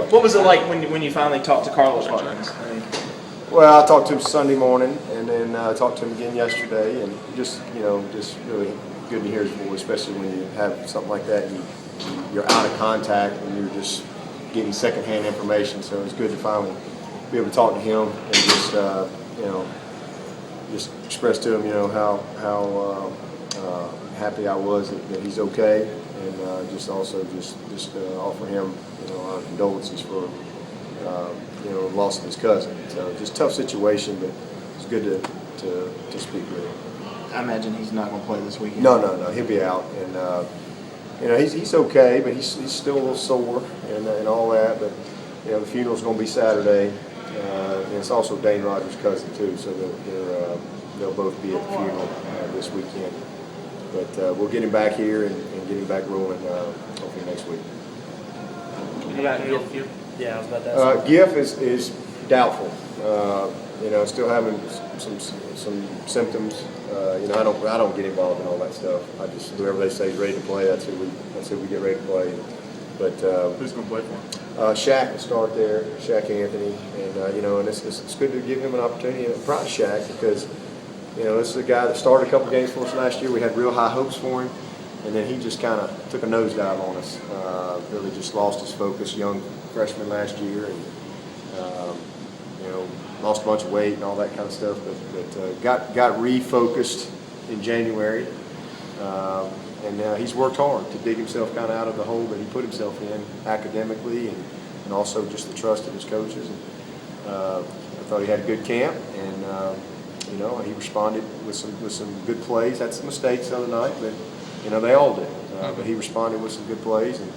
What was it like when you finally talked to Carlos Hawkins? Well, I talked to him Sunday morning, and then talked to him again yesterday, and just really good to hear his voice, especially when you have something like that. You're out of contact, and you're just getting secondhand information. So it's good to finally be able to talk to him and just just express to him how happy I was that he's okay, and just also offer him our condolences for the loss of his cousin. So just tough situation, but it's good to speak with him. I imagine he's not going to play this weekend. No, he'll be out, and he's okay, but he's still a little sore and all that. But the funeral's going to be Saturday, and it's also Dane Rogers' cousin too, so they'll both be at the funeral this weekend. But we'll get him back here and get him back rolling hopefully next week. What about Giff? Yeah, I was about to ask. Giff is doubtful. Still having some symptoms. I don't get involved in all that stuff. I just whoever they say is ready to play, that's who we get ready to play. But who's going to play for him? Shaq will start there, Shaq Anthony, and it's good to give him an opportunity. I'm proud of Shaq because this is a guy that started a couple games for us last year. We had real high hopes for him, and then he just kind of took a nosedive on us. Really just lost his focus. Young freshman last year, and lost a bunch of weight and all that kind of stuff. But got refocused in January, and he's worked hard to dig himself kind of out of the hole that he put himself in academically, and also just the trust of his coaches. And I thought he had a good camp, and he responded with some good plays. Had some mistakes the other night, but they all did. But he responded with some good plays, and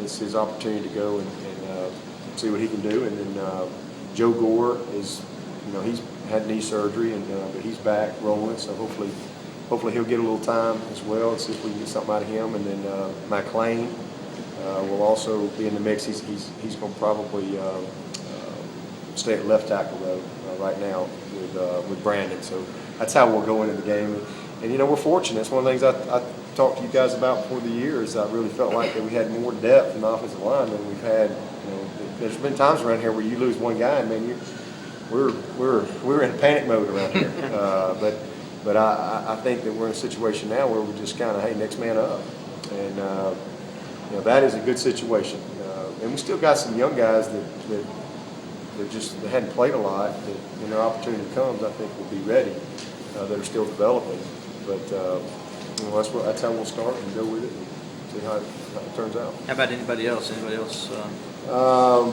it's his opportunity to go and see what he can do. And then Joe Gore is, he's had knee surgery, but he's back rolling. So hopefully he'll get a little time as well, and see if we can get something out of him. And then Mike Lane will also be in the mix. He's going to probably stay at left tackle though right now with Brandon. So that's how we'll go into the game. And we're fortunate. It's one of the things I talked to you guys about before the year. Is I really felt like that we had more depth in the offensive line than we've had. There's been times around here where you lose one guy, and man, we're in panic mode around here. But I think that we're in a situation now where we're just kind of, hey, next man up, and that is a good situation. And we still got some young guys that just hadn't played a lot. That when their opportunity comes, I think will be ready. That are still developing. But that's how we'll start and go with it and see how it turns out. How about anybody else? I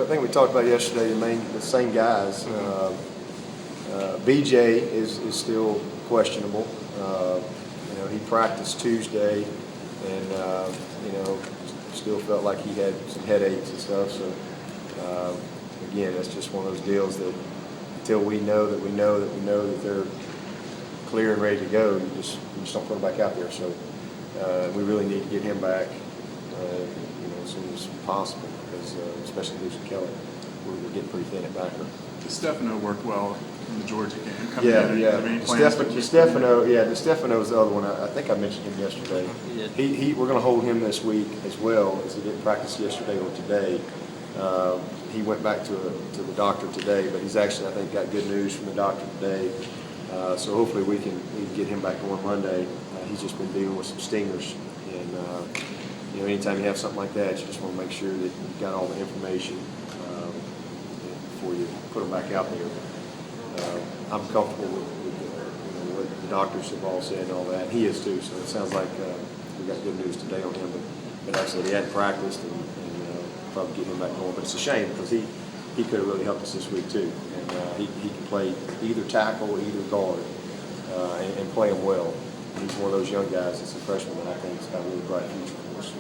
think we talked about yesterday the same guys. BJ is still questionable. He practiced Tuesday, and still felt like he had some headaches and stuff. So again, that's just one of those deals that until we know that they're clear and ready to go, you just don't put them back out there. So we really need to get him back as soon as possible, because especially Lucy Keller, we're getting pretty thin at backer. Stefano worked well in the Georgia game. Yeah. Stefano's the other one. I think I mentioned him yesterday. We're going to hold him this week as well, as he didn't practice yesterday or today. He went back to the doctor today, but he's actually, I think, got good news from the doctor today. So hopefully we can get him back on Monday. He's just been dealing with some stingers, and anytime you have something like that, you just want to make sure that you've got all the information before you put him back out there. I'm comfortable with what the doctors have all said and all that. He is too. So it sounds like we got good news today on him. But like I said, he hadn't practiced, and probably get him back going. But it's a shame because he could have really helped us this week too. And he can play either tackle or either guard and play him well. He's one of those young guys that's a freshman that I think has got a really bright future for us.